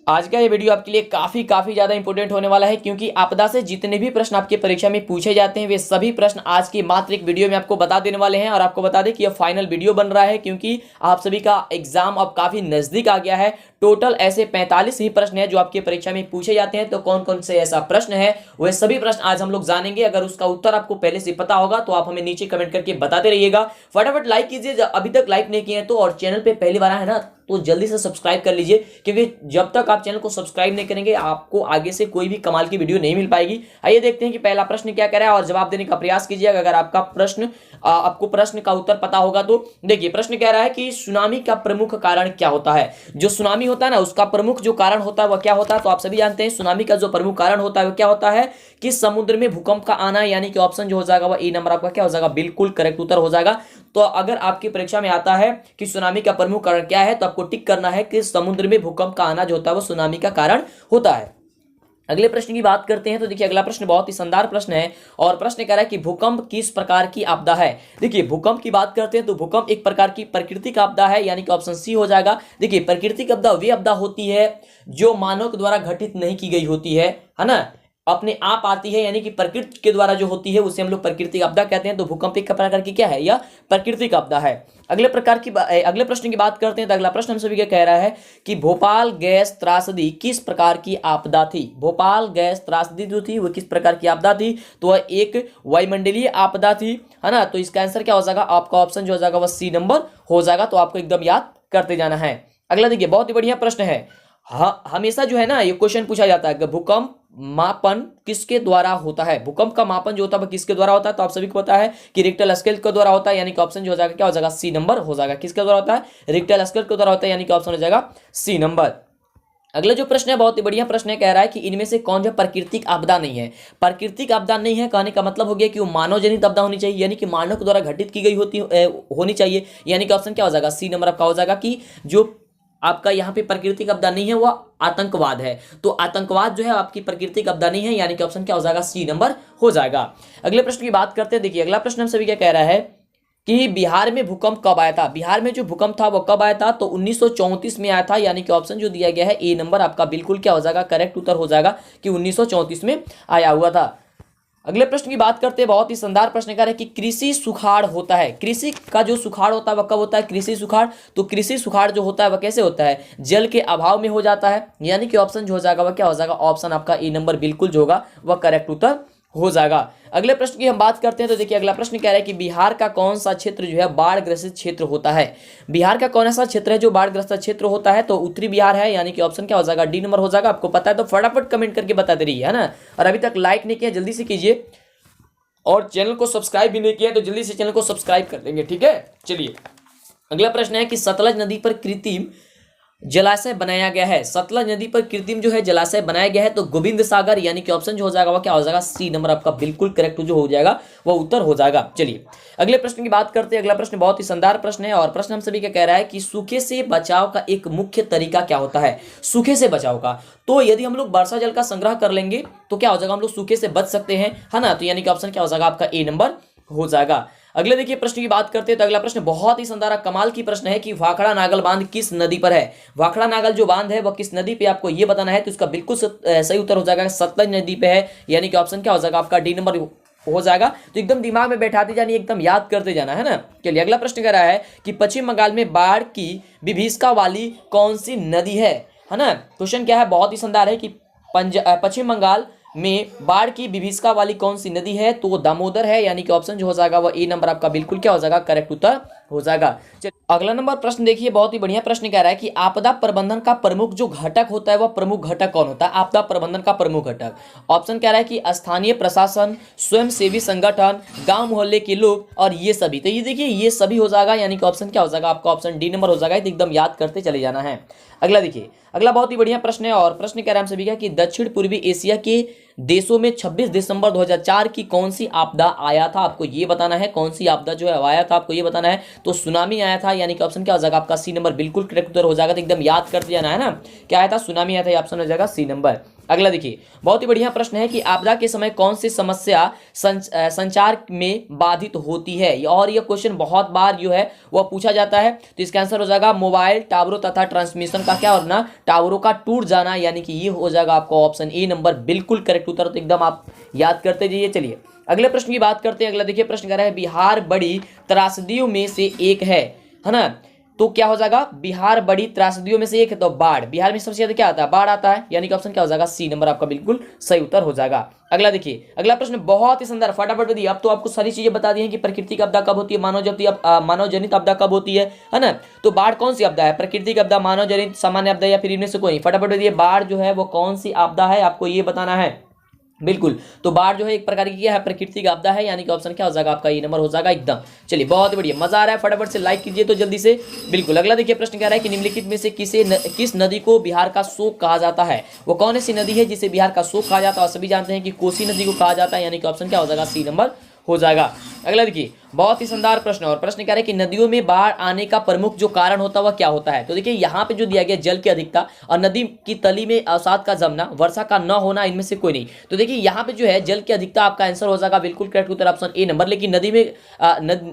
आज का ये वीडियो आपके लिए काफी ज्यादा इंपॉर्टेंट होने वाला है, क्योंकि आपदा से जितने भी प्रश्न आपके परीक्षा में पूछे जाते हैं वे सभी प्रश्न आज की मात्र एक वीडियो में आपको बता देने वाले हैं। और आपको बता दें कि यह फाइनल वीडियो बन रहा है, क्योंकि आप सभी का एग्जाम अब काफी नजदीक आ गया है। टोटल ऐसे 45 ही प्रश्न है जो आपकी परीक्षा में पूछे जाते हैं। तो कौन कौन से ऐसा प्रश्न है, वह सभी प्रश्न आज हम लोग जानेंगे। अगर उसका उत्तर आपको पहले से पता होगा तो आप हमें नीचे कमेंट करके बताते रहिएगा। फटाफट लाइक कीजिए, अभी तक लाइक नहीं किए हैं तो, और चैनल पे पहली बार है ना तो जल्दी से सब्सक्राइब कर लीजिए, क्योंकि जब तक आप चैनल को सब्सक्राइब नहीं करेंगे आपको आगे से कोई भी कमाल की वीडियो नहीं मिल पाएगी। आइए देखते हैं कि पहला प्रश्न क्या कह रहा है और जवाब देने का प्रयास कीजिएगा अगर आपको प्रश्न का उत्तर पता होगा तो। देखिए प्रश्न कह रहा है कि सुनामी का प्रमुख कारण क्या होता है। जो सुनामी होता है ना उसका प्रमुख जो कारण होता है वह क्या होता है, तो आप सभी जानते हैं सुनामी का जो प्रमुख कारण होता है वह क्या होता है कि समुद्र में भूकंप का आना, यानी कि ऑप्शन जो हो जाएगा वह ए नंबर आपका क्या हो जाएगा, बिल्कुल करेक्ट उत्तर हो जाएगा। तो अगर आपकी परीक्षा में आता है कि सुनामी का प्रमुख कारण क्या है तो आपको टिक करना है कि समुद्र में भूकंप का आना जो होता है वो सुनामी का कारण होता है। अगले प्रश्न की बात करते हैं तो देखिए अगला प्रश्न बहुत ही शानदार प्रश्न है और प्रश्न कह रहा है कि भूकंप किस प्रकार की आपदा है। देखिए भूकंप की बात करते हैं तो भूकंप एक प्रकार की प्राकृतिक आपदा है, यानी कि ऑप्शन सी हो जाएगा। देखिए प्राकृतिक आपदा वे आपदा होती है जो मानव के द्वारा घटित नहीं की गई होती है ना, अपने आप आती है, यानी कि प्रकृति के द्वारा जो होती है उसे हम लोग प्राकृतिक आपदा कहते हैं। तो भूकंप एक प्रकार की क्या है, यह प्राकृतिक आपदा है। अगले प्रश्न की बात करते हैं तो अगला प्रश्न हम सभी क्या कह रहा है कि भोपाल गैस त्रासदी किस प्रकार की आपदा थी। भोपाल गैस त्रासदी जो थी वो किस प्रकार की आपदा थी, तो वह एक वायुमंडलीय आपदा थी, है ना। तो इसका आंसर क्या हो जाएगा, आपका ऑप्शन जो हो जाएगा वह सी नंबर हो जाएगा। तो आपको एकदम याद करते जाना है। अगला देखिए बहुत ही बढ़िया प्रश्न है। हमेशा जो है ना ये क्वेश्चन पूछा जाता है कि भूकंप मापन किसके द्वारा होता है। भूकंप का मापन जो होता है किसके द्वारा होता है, तो आप सभी को पता है कि रिक्टर स्केल के द्वारा होता है, यानी कि ऑप्शन जो हो जाएगा क्या हो जाएगा, सी नंबर हो जाएगा। किसके द्वारा होता है, रिक्टर स्केल के द्वारा होता है, यानी कि ऑप्शन हो जाएगा सी नंबर। अगला जो प्रश्न है बहुत ही बढ़िया प्रश्न है, कह रहा है कि इनमें से कौन जो प्राकृतिक आपदा नहीं है। प्राकृतिक आपदा नहीं है कहने का मतलब हो गया कि वो मानव जनित आपदा होनी चाहिए, यानी कि मानव के द्वारा घटित की गई होनी चाहिए, यानी कि ऑप्शन क्या हो जाएगा, सी नंबर आपका हो जाएगा। कि जो आपका यहाँ पे प्राकृतिक आपदा नहीं है वह आतंकवाद है। तो आतंकवाद जो है आपकी प्राकृतिक आपदा नहीं है, यानी कि ऑप्शन क्या हो जाएगा, सी नंबर हो जाएगा। अगले प्रश्न की बात करते हैं। देखिए अगला प्रश्न हम सभी क्या कह रहा है कि बिहार में भूकंप कब आया था। बिहार में जो भूकंप था वो कब आया था, तो 1934 में आया था, यानी कि ऑप्शन जो दिया गया है ए नंबर आपका बिल्कुल क्या हो जाएगा, करेक्ट उत्तर हो जाएगा कि 1934 में आया हुआ था। अगले प्रश्न की बात करते हैं, बहुत ही शानदार प्रश्न कर है कि कृषि सुखाड़ होता है। कृषि का जो सुखाड़ होता है वह कब होता है, कृषि सुखाड़। तो कृषि सुखाड़ जो होता है वह कैसे होता है, जल के अभाव में हो जाता है, यानी कि ऑप्शन जो हो जाएगा वह क्या हो जाएगा, ऑप्शन आपका ए नंबर बिल्कुल जो होगा वह करेक्ट उत्तर हो जाएगा। अगले प्रश्न की हम बात करते हैं तो देखिए अगला प्रश्न कह रहा है कि बिहार का कौन सा क्षेत्र जो है बाढ़ ग्रसित क्षेत्र होता है। बिहार का कौन सा क्षेत्र है जो बाढ़ ग्रस्त क्षेत्र होता है, तो उत्तरी बिहार है, यानी कि ऑप्शन क्या हो जाएगा, डी नंबर हो जाएगा। आपको पता है तो फटाफट कमेंट करके बता दे रही है ना। और अभी तक लाइक नहीं किया जल्दी से कीजिए, और चैनल को सब्सक्राइब भी नहीं किया तो जल्दी से चैनल को सब्सक्राइब कर देंगे, ठीक है। चलिए अगला प्रश्न है कि सतलज नदी पर कृत्रिम जलाशय बनाया गया है। सतलज नदी पर कृत्रिम जो है जलाशय बनाया गया है, तो गोविंद सागर, यानी कि ऑप्शन जो हो जाएगा वह क्या हो जाएगा, सी नंबर आपका बिल्कुल करेक्ट जो हो जाएगा वह उत्तर हो जाएगा। चलिए अगले प्रश्न की बात करते हैं। अगला प्रश्न बहुत ही शानदार प्रश्न है और प्रश्न हम सभी क्या कह रहा है कि सूखे से बचाव का एक मुख्य तरीका क्या होता है। सूखे से बचाव का, तो यदि हम लोग वर्षा जल का संग्रह कर लेंगे तो क्या हो जाएगा, हम लोग सूखे से बच सकते हैं, है ना। तो यानी कि ऑप्शन क्या हो जाएगा आपका ए नंबर हो जाएगा। अगले देखिए प्रश्न की बात करते हैं तो अगला प्रश्न बहुत ही शानदार कमाल की प्रश्न है कि भाखड़ा नागल बांध किस नदी पर है। भाखड़ा नागल जो बांध है वह किस नदी पे आपको ये बताना है, तो इसका बिल्कुल सही उत्तर हो जाएगा सतलज नदी पे है, यानी कि ऑप्शन क्या हो जाएगा आपका डी नंबर हो जाएगा। तो एकदम दिमाग में बैठाते जानी, एकदम याद करते जाना, है ना। चलिए अगला प्रश्न कह रहा है कि पश्चिम बंगाल में बाढ़ की विभीषिका वाली कौन सी नदी है ना। क्वेश्चन क्या है, बहुत ही शानदार है कि पश्चिम बंगाल में बाढ़ की विभीषिका वाली कौन सी नदी है, तो वो दामोदर है, यानी कि ऑप्शन जो हो जाएगा वो ए नंबर आपका बिल्कुल क्या हो जाएगा, करेक्ट उत्तर हो जाएगा। अगला नंबर प्रश्न देखिए बहुत ही बढ़िया प्रश्न कह रहा है कि आपदा प्रबंधन का प्रमुख जो घटक होता है वह प्रमुख घटक कौन होता है। आपदा प्रबंधन का प्रमुख घटक, ऑप्शन कह रहा है कि स्थानीय प्रशासन, स्वयंसेवी संगठन, गांव मोहल्ले के लोग और ये सभी। तो ये देखिए ये सभी हो जाएगा, यानी कि ऑप्शन क्या हो जाएगा आपका ऑप्शन डी नंबर हो जाएगा। तो एकदम याद करते चले जाना है। अगला देखिए अगला बहुत ही बढ़िया प्रश्न है और प्रश्न कह रहा है हम सभी का कि दक्षिण पूर्वी एशिया के देशों में 26 दिसंबर 2004 की कौन सी आपदा आया था। आपको ये बताना है कौन सी आपदा जो है आया था, आपको ये बताना है। तो सुनामी आया था, यानी कि ऑप्शन क्या हो जाएगा आपका सी नंबर बिल्कुल करेक्ट उत्तर हो जाएगा। तो एकदम याद करते जाना है ना, क्या आया था, सुनामी आया था, ऑप्शन हो जाएगा सी नंबर। अगला देखिए, बहुत ही बढ़िया प्रश्न है कि आपदा के समय कौन सी समस्या संचार में बाधित होती है, और यह क्वेश्चन बहुत बार जो है वह पूछा जाता है। तो इसका आंसर हो जाएगा मोबाइल टावरों तथा ट्रांसमिशन का क्या होना, टावरों का टूट जाना, यानी कि ये हो जाएगा आपका ऑप्शन ए नंबर बिल्कुल करेक्ट उत्तर। तो एकदम आप याद करते जाइए। चलिए अगले प्रश्न की बात करते हैं। अगला देखिए प्रश्न कह रहा है बिहार बड़ी त्रासदियों में से एक है ना, तो क्या हो जाएगा, बिहार बड़ी त्रासदियों में से एक है तो बाढ़। बिहार में सबसे ज्यादा क्या आता है, बाढ़ आता है, यानी कि ऑप्शन क्या हो जाएगा, सी नंबर आपका बिल्कुल सही उत्तर हो जाएगा। अगला देखिए, अगला प्रश्न बहुत ही सुंदर, फटाफट दिया। अब तो आपको सारी चीजें बता दी हैं कि प्राकृतिक आपदा कब होती है, मानव जनित आपदा कब होती है ना। तो बाढ़ कौन सी आपदा है, प्राकृतिक आपदा, मानव जनित, सामान्य आपदा, या फिर इनमें से कोई। फटाफट दिए, बाढ़ जो है वो कौन सी आपदा है, आपको ये बताना है बिल्कुल। तो बाढ़ जो है एक प्रकार की क्या है, प्राकृतिक आपदा है, यानी कि ऑप्शन क्या हो जाएगा आपका ये नंबर हो जाएगा एकदम। चलिए बहुत बढ़िया, मजा आ रहा है, फटाफट से लाइक कीजिए तो जल्दी से बिल्कुल। अगला देखिए प्रश्न कह रहा है कि निम्नलिखित में से किस नदी को बिहार का शोक कहा जाता है, वो कौन सी नदी है जिसे बिहार का शोक कहा जाता है। और सभी जानते हैं कि कोसी नदी को कहा जाता है, यानी कि ऑप्शन क्या हो जाएगा, सी नंबर हो जाएगा। अगला देखिए बहुत ही शानदार प्रश्न, और प्रश्न कह रहे हैं कि नदियों में बाढ़ आने का प्रमुख जो कारण होता है वह क्या होता है। तो देखिए यहाँ पे जो दिया गया जल की अधिकता और नदी की तली में अवसाद का जमना, वर्षा का न होना, इनमें से कोई नहीं। तो देखिए यहाँ पे जो है जल की अधिकता आपका आंसर हो जाएगा बिल्कुल correct Uttar option A number. लेकिन नदी में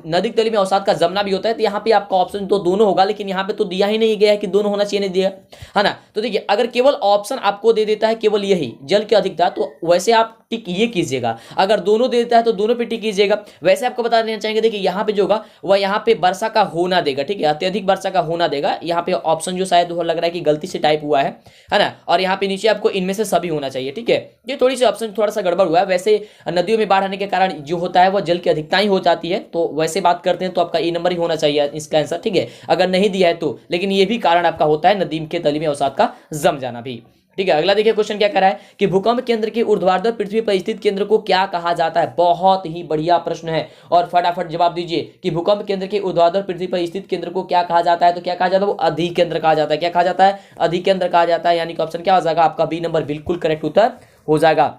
नदी की तली में अवसाद का जमना भी होता है, तो यहाँ पे आपका ऑप्शन तो दोनों होगा, लेकिन यहाँ पे तो दिया ही नहीं गया है कि दोनों होना चाहिए, नहीं दिया है ना। तो देखिए अगर केवल ऑप्शन आपको दे देता है केवल यही जल की अधिकता, तो वैसे आप टिक ये कीजिएगा। अगर दोनों दे देता है तो दोनों पे टिक कीजिएगा। वैसे आपको बता देना चाहेंगे, देखिए यहाँ पे जो होगा वह यहाँ पे वर्षा का होना देगा, ठीक है, अत्यधिक वर्षा का होना देगा। यहाँ पे ऑप्शन जो शायद वो लग रहा है कि गलती से टाइप हुआ है ना। और यहाँ पे नीचे आपको इनमें से सभी होना चाहिए, ठीक है। ये थोड़ी सी ऑप्शन थोड़ा सा गड़बड़ हुआ है। वैसे नदियों में बाढ़ आने के कारण जो होता है वह जल की अधिकता ही हो जाती है, तो वैसे बात करते हैं तो आपका ए नंबर ही होना चाहिए इसका आंसर, ठीक है, अगर नहीं दिया है तो। लेकिन ये भी कारण आपका होता है नदी के तली में अवसाद का जम जाना भी, ठीक है। अगला देखिए क्वेश्चन क्या कर रहा है कि भूकंप केंद्र के ऊर्ध्वाधर पृथ्वी पर स्थित केंद्र को क्या कहा जाता है। बहुत ही बढ़िया प्रश्न है, और फटाफट जवाब दीजिए कि भूकंप केंद्र के ऊर्ध्वाधर पृथ्वी पर स्थित केंद्र को क्या कहा जाता है। तो क्या कहा जाता है, वो अधिकेंद्र कहा जाता है। क्या कहा जाता है, अधिकेंद्र कहा जाता है, यानी कि ऑप्शन क्या हो जाएगा आपका बी नंबर बिल्कुल करेक्ट उत्तर हो जाएगा।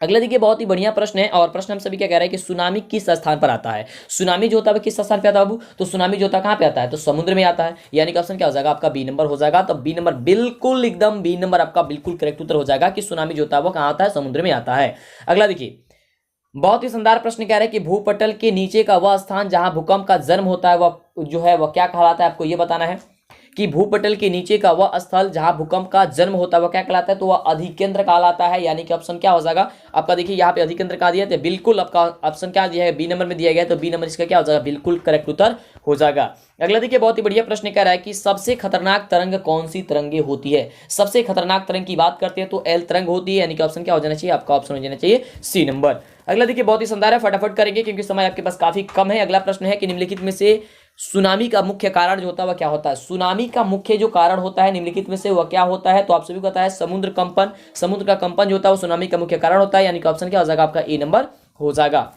अगला देखिए बहुत ही बढ़िया प्रश्न है, और प्रश्न हम सभी क्या कह रहे हैं कि सुनामी किस स्थान पर आता है। सुनामी जो होता है किस स्थान पे आता है बाबू, तो सुनामी जो होता है कहाँ पे आता है, तो समुद्र में आता है, यानी कि ऑप्शन क्या हो जाएगा आपका बी नंबर हो जाएगा। तो बी नंबर बिल्कुल एकदम बी नंबर आपका बिल्कुल करेक्ट उत्तर हो जाएगा कि सुनामी जो होता है वो कहाँ आता है, समुद्र में आता है। अगला देखिए बहुत ही शानदार प्रश्न कह रहे हैं कि भूपटल के नीचे का वह स्थान जहां भूकंप का जन्म होता है वह जो है वह क्या कहलाता है, आपको ये बताना है कि भूपटल के नीचे का वह स्थल जहां भूकंप का जन्म होता है वह क्या कहलाता है, तो वह अधिकेंद्र कहलाता है, यानी कि ऑप्शन क्या हो जाएगा आपका। देखिए यहाँ पे अधिकेंद्र कहा दिया है, तो बिल्कुल आपका ऑप्शन क्या दिया है, बी नंबर में दिया गया है, तो बी नंबर इसका क्या हो जाएगा बिल्कुल करेक्ट उत्तर हो जाएगा। अगला देखिए बहुत ही बढ़िया प्रश्न कह रहा है कि सबसे खतरनाक तरंग कौन सी तरंगे होती है। सबसे खतरनाक तरंग की बात करते हैं तो एल तरंग होती है, यानी कि ऑप्शन क्या हो जाना चाहिए आपका, ऑप्शन हो जाना चाहिए सी नंबर। अगला देखिए बहुत ही शानदार है, फटाफट करेंगे क्योंकि समय आपके पास काफी कम है। अगला प्रश्न है कि निम्नलिखित में से सुनामी का मुख्य कारण जो होता है वह क्या होता है। सुनामी का मुख्य जो कारण होता है निम्नलिखित में से वह क्या होता है, तो आप सभी को पता है समुद्र कंपन। समुद्र का कंपन जो होता है वो सुनामी का मुख्य कारण होता है, यानी कि ऑप्शन क्या हो जाएगा आपका ए नंबर हो जाएगा।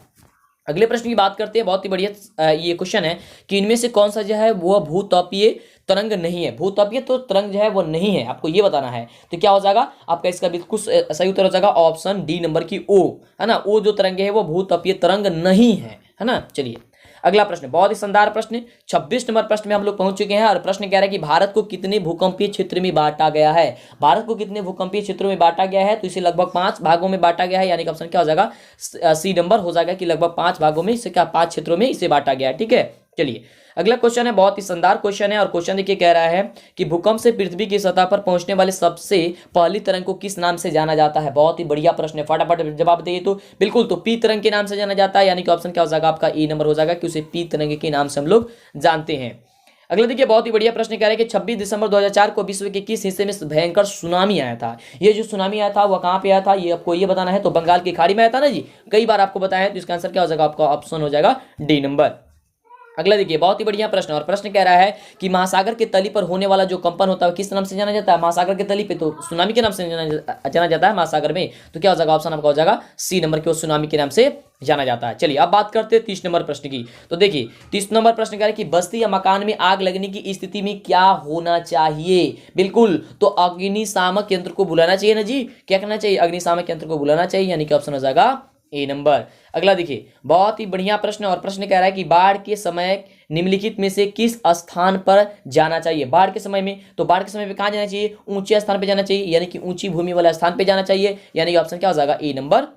अगले प्रश्न की बात करते हैं, बहुत ही बढ़िया ये क्वेश्चन है कि इनमें से कौन सा जो है वो भूतापीय तरंग नहीं है। भूतापीय तो तरंग जो है वो नहीं है, आपको ये बताना है। तो क्या हो जाएगा आपका इसका बिल्कुल सही उत्तर हो जाएगा ऑप्शन डी नंबर की ओ, है ना। ओ जो तरंग है वो भूतापीय तरंग नहीं है ना। चलिए अगला प्रश्न बहुत ही शानदार प्रश्न, 26 नंबर प्रश्न में हम लोग पहुंच चुके हैं, और प्रश्न कह रहा है कि भारत को कितने भूकंपीय क्षेत्र में बांटा गया है। भारत को कितने भूकंपीय क्षेत्रों में बांटा गया है, तो इसे लगभग 5 भागों में बांटा गया है, यानी कि ऑप्शन क्या हो जाएगा सी नंबर हो जाएगा कि लगभग 5 भागों में इसे क्या 5 क्षेत्रों में इसे बांटा गया है, ठीक है। चलिए अगला क्वेश्चन है, बहुत ही शानदार क्वेश्चन है, और क्वेश्चन देखिए कह रहा है कि भूकंप से पृथ्वी की सतह पर पहुंचने वाले सबसे पहली तरंग को किस नाम से जाना जाता है। बहुत ही बढ़िया प्रश्न है, फटाफट जवाब दिए तो बिल्कुल। तो पी तरंग के नाम से जाना जाता है, यानी कि ऑप्शन क्या हो जाएगा आपका ए नंबर हो जाएगा कि उसे पी तरंग के नाम से हम लोग जानते हैं। अगला देखिए बहुत ही बढ़िया प्रश्न कह रहे हैं कि 26 दिसंबर 2004 को विश्व के किस हिस्से में भयंकर सुनामी आया था। ये जो सुनामी आया था वह कहाँ पे आया था, ये आपको ये बताना है। तो बंगाल की खाड़ी में आया था ना जी, कई बार आपको बताया है, तो इसका आंसर क्या हो जाएगा आपका ऑप्शन हो जाएगा डी नंबर। अगला देखिए बहुत ही बढ़िया प्रश्न, और प्रश्न कह रहा है कि महासागर के तली पर होने वाला जो कंपन होता है किस नाम से जाना जाता है। महासागर के तली पे तो सुनामी के नाम से जाना जाता है महासागर में, तो क्या हो जाएगा ऑप्शन आपका हो जाएगा सी नंबर की, सुनामी के नाम से जाना जाता है। चलिए अब बात करते हैं 30 नंबर प्रश्न की। तो देखिए 30 नंबर प्रश्न कह रहा है कि बस्ती या मकान में आग लगने की स्थिति में क्या होना चाहिए। बिल्कुल, तो अग्निशामक यंत्र को बुलाना चाहिए ना जी। क्या करना चाहिए, अग्निशामक यंत्र को बुलाना चाहिए, यानी कि ऑप्शन हो जाएगा ए नंबर। अगला देखिए, बहुत ही बढ़िया प्रश्न, और प्रश्न कह रहा है कि बाढ़ के समय निम्नलिखित में से किस स्थान पर जाना चाहिए। बाढ़ के समय में, तो बाढ़ के समय में कहाँ जाना चाहिए, ऊंचे स्थान पर जाना चाहिए, यानी कि ऊंची भूमि वाला स्थान पर जाना चाहिए, यानी कि ऑप्शन क्या हो जाएगा, ए नंबर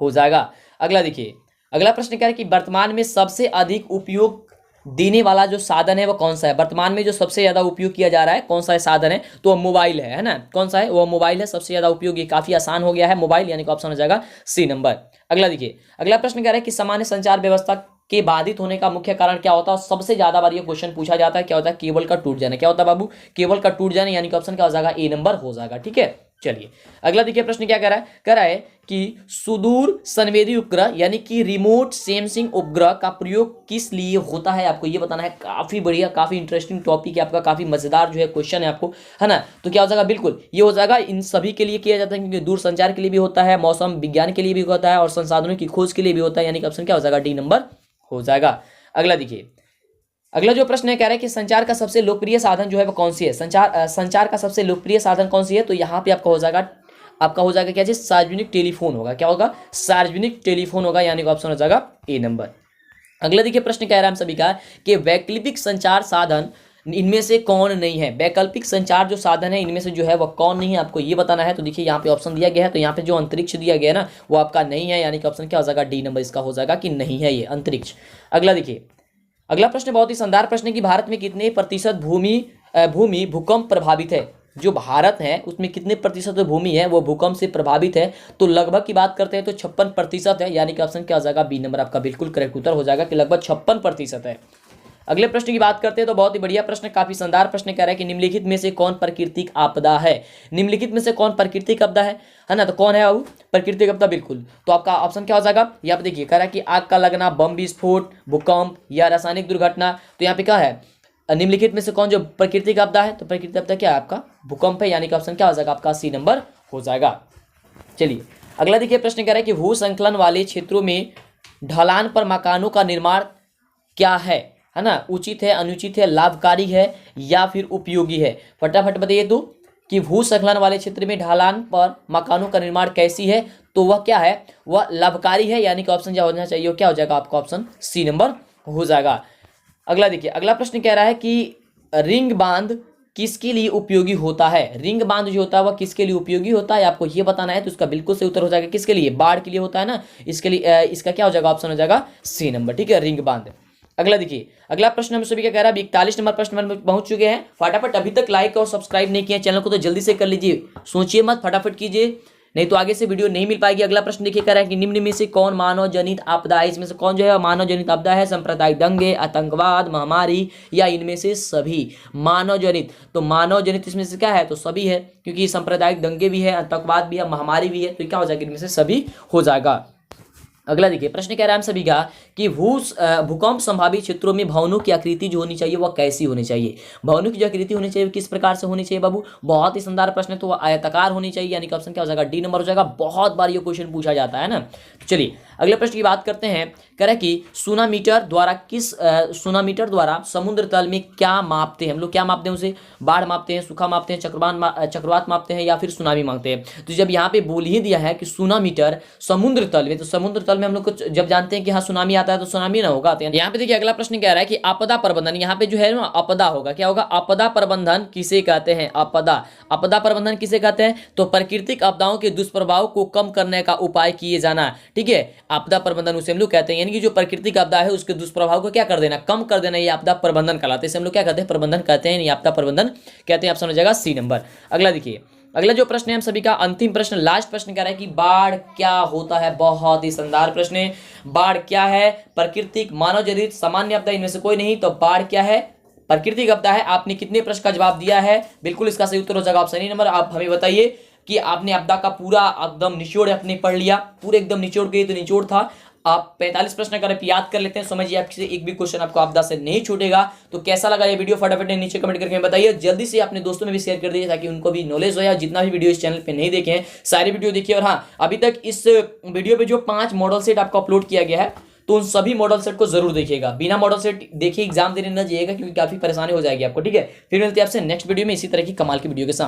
हो जाएगा। अगला देखिए, अगला प्रश्न क्या है कि वर्तमान में सबसे अधिक उपयोग देने वाला जो साधन है वो कौन सा है। वर्तमान में जो सबसे ज्यादा उपयोग किया जा रहा है कौन सा है साधन है, तो मोबाइल है ना। कौन सा है, वो मोबाइल है, सबसे ज्यादा उपयोग, ये काफी आसान हो गया है मोबाइल, यानी कि ऑप्शन हो जाएगा सी नंबर। अगला देखिए, अगला प्रश्न क्या है कि सामान्य संचार व्यवस्था के बाधित होने का मुख्य कारण क्या होता है। सबसे ज्यादा बार ये क्वेश्चन पूछा जाता है, क्या होता है, केबल का टूट जाना। क्या होता है बाबू, केबल का टूट जाना, यानी कि ऑप्शन क्या हो जाएगा, ए नंबर हो जाएगा। ठीक है, चलिए अगला देखिए, प्रश्न क्या कह रहा है कि सुदूर संवेदी उपग्रह यानी कि रिमोट सेंसिंग उपग्रह का प्रयोग किस लिए होता है, आपको ये बताना है। काफी बढ़िया, काफी इंटरेस्टिंग टॉपिक है आपका, काफी मजेदार जो है क्वेश्चन है आपको, है ना। तो क्या हो जाएगा, बिल्कुल ये हो जाएगा, इन सभी के लिए किया जाता है, क्योंकि दूर संचार के लिए भी होता है, मौसम विज्ञान के लिए भी होता है, और संसाधनों की खोज के लिए भी होता है, यानी कि ऑप्शन क्या हो जाएगा, डी नंबर हो जाएगा। अगला देखिए, अगला जो प्रश्न है कह रहा है कि संचार का सबसे लोकप्रिय साधन जो है वो कौन सी है। संचार का सबसे लोकप्रिय साधन कौन सी है, तो यहाँ पे आपका हो जाएगा क्या चीज, सार्वजनिक टेलीफोन होगा। क्या होगा, सार्वजनिक टेलीफोन होगा, यानी कि ऑप्शन हो जाएगा ए नंबर। अगला देखिए, प्रश्न कह रहा है हम सभी का कि वैकल्पिक संचार साधन इनमें से कौन नहीं है। वैकल्पिक संचार जो साधन है इनमें से जो है वो कौन नहीं है, आपको ये बताना है। तो देखिए यहाँ पे ऑप्शन दिया गया है, तो यहाँ पे जो अंतरिक्ष दिया गया है ना वो आपका नहीं है, यानी कि ऑप्शन क्या हो जाएगा, डी नंबर इसका हो जाएगा कि नहीं है ये अंतरिक्ष। अगला देखिए, अगला प्रश्न बहुत ही शानदार प्रश्न है कि भारत में कितने प्रतिशत भूमि भूकंप प्रभावित है। जो भारत है उसमें कितने प्रतिशत भूमि है वो भूकंप से प्रभावित है, तो लगभग की बात करते हैं तो 56% है, यानी कि ऑप्शन क्या हो जाएगा, बी नंबर आपका बिल्कुल करेक्ट उत्तर हो जाएगा कि लगभग 56% है। अगले प्रश्न की बात करते हैं तो बहुत ही बढ़िया प्रश्न, काफी शानदार प्रश्न कह रहा है कि निम्नलिखित में से कौन प्राकृतिक आपदा है। निम्नलिखित में से कौन प्राकृतिक आपदा है ना, तो कौन है बाबू प्राकृतिक आपदा, बिल्कुल। तो आपका ऑप्शन क्या हो जाएगा, यहाँ पे देखिए कह रहा है कि आग का लगना, बम विस्फोट, भूकंप या रासायनिक दुर्घटना। तो यहाँ पे क्या है, निम्नलिखित में से कौन जो प्राकृतिक आपदा है, तो प्राकृतिक आपदा क्या है आपका, भूकंप है, यानी कि ऑप्शन क्या हो जाएगा आपका सी नंबर हो जाएगा। चलिए अगला देखिए, प्रश्न कह रहा है कि भू संकलन वाले क्षेत्रों में ढलान पर मकानों का निर्माण क्या है ना, उचित है, अनुचित है, लाभकारी है या फिर उपयोगी है। फटाफट बताइए तो कि भू संकलन वाले क्षेत्र में ढलान पर मकानों का निर्माण कैसी है, तो वह क्या है, वह लाभकारी है, यानी कि ऑप्शन जो होना चाहिए वो क्या हो जाएगा आपका ऑप्शन सी नंबर हो जाएगा। अगला देखिए, अगला प्रश्न कह रहा है कि रिंग बांध किसके लिए उपयोगी होता है। रिंग बांध जो होता है वह किसके लिए उपयोगी होता है, आपको ये बताना है। तो इसका बिल्कुल सही उत्तर हो जाएगा किसके लिए, बाढ़ के लिए होता है ना, इसके लिए इसका क्या हो जाएगा, ऑप्शन हो जाएगा सी नंबर। ठीक है, रिंग बांध। अगला देखिए, अगला प्रश्न हम सभी क्या कह रहा है, 41 नंबर प्रश्न में पहुंच चुके हैं। फटाफट अभी तक लाइक और सब्सक्राइब नहीं किया चैनल को तो जल्दी से कर लीजिए, सोचिए मत, फटाफट कीजिए, नहीं तो आगे से वीडियो नहीं मिल पाएगी। अगला प्रश्न देखिए कह रहा है कि निम्न में से कौन मानव जनित आपदा है। इसमें से कौन जो है मानव जनित आपदा है, सांप्रदायिक दंगे, आतंकवाद, महामारी या इनमें से सभी। मानव जनित, तो मानव जनित इसमें से क्या है, तो सभी है, क्योंकि सांप्रदायिक दंगे भी है, आतंकवाद भी है, महामारी भी है, तो क्या हो जाएगा, इनमें से सभी हो जाएगा। अगला देखिए, प्रश्न कह रहा है हम सभी का कि भूकंप संभावित क्षेत्रों में भवनों की आकृति जो होनी चाहिए वह कैसी होनी चाहिए। भवनों की जो आकृति होनी चाहिए किस प्रकार से होनी चाहिए बाबू, बहुत ही शानदार प्रश्न है, तो वह आयताकार होनी चाहिए, यानी कि ऑप्शन क्या हो जाएगा, डी नंबर हो जाएगा। बहुत बार ये क्वेश्चन पूछा जाता है ना। चलिए अगले प्रश्न की बात करते हैं, कह रहा है कि सोनामीटर द्वारा समुद्र तल में क्या मापते हैं हम लोग, क्या मापते हैं उसे, बाढ़ मापते हैं, सूखा मापते हैं, चक्रवात मापते हैं या फिर सुनामी मापते हैं। तो जब यहाँ पे बोल ही दिया है कि सोनामीटर समुद्र तल में, तो समुद्र तल में हम लोग को जब जानते हैं कि हाँ सुनामी आता है तो सुनामी ना होगा। तो यहाँ पे देखिए अगला प्रश्न कह रहा है कि आपदा प्रबंधन, यहाँ पे जो है ना आपदा होगा, क्या होगा, आपदा प्रबंधन किसे कहते हैं, आपदा प्रबंधन किसे कहते हैं, तो प्राकृतिक आपदाओं के दुष्प्रभाव को कम करने का उपाय किए जाना। ठीक है, आपदा प्रबंधन उसे हम लोग कहते हैं, यानी कि जो प्राकृतिक आपदा है उसके दुष्प्रभाव को क्या कर देना, कम कर देना, ये आपदा प्रबंधन कहलाते हैं। इसे हम लोग क्या कहते हैं, प्रबंधन कहते हैं, आपदा प्रबंधन कहते हैं। ऑप्शन हो जाएगा सी नंबर। अगला देखिए, अगला जो प्रश्न है हम सभी का अंतिम प्रश्न, लास्ट प्रश्न कह रहा है कि बाढ़ क्या होता है। बहुत ही शानदार प्रश्न है, बाढ़ क्या है, प्राकृतिक, मानव जनित, सामान्य आपदा, इनमें से कोई नहीं, तो बाढ़ क्या है, प्राकृतिक आपदा है। आपने कितने प्रश्न का जवाब दिया है, बिल्कुल इसका सही उत्तर हो जाएगा ऑप्शन ए नंबर। आप हमें बताइए कि आपने आपदा का पूरा एकदम निचोड़ अपने पढ़ लिया, पूरे एकदम निचोड़ गए, तो निचोड़ था आप 45 प्रश्न अगर आप याद कर लेते हैं, समझिए आपसे एक भी क्वेश्चन आपको आपदा से नहीं छूटेगा। तो कैसा लगा ये वीडियो, फटाफट नीचे कमेंट करके बताइए। जल्दी से अपने दोस्तों में भी शेयर कर दीजिए ताकि उनको भी नॉलेज हो, या जितना भी वीडियो इस चैनल पे नहीं देखे हैं सारे वीडियो देखिए। और हाँ, अभी तक इस वीडियो पे जो 5 मॉडल सेट आपको अपलोड किया गया है तो उन सभी मॉडल सेट को जरूर देखिएगा, बिना मॉडल सेट देखिए एग्जाम देने न जाइएगा, क्योंकि काफी परेशानी हो जाएगी आपको। ठीक है, फिर मिलते हैं आपसे नेक्स्ट वीडियो में इसी तरह की कमाल की वीडियो के साथ।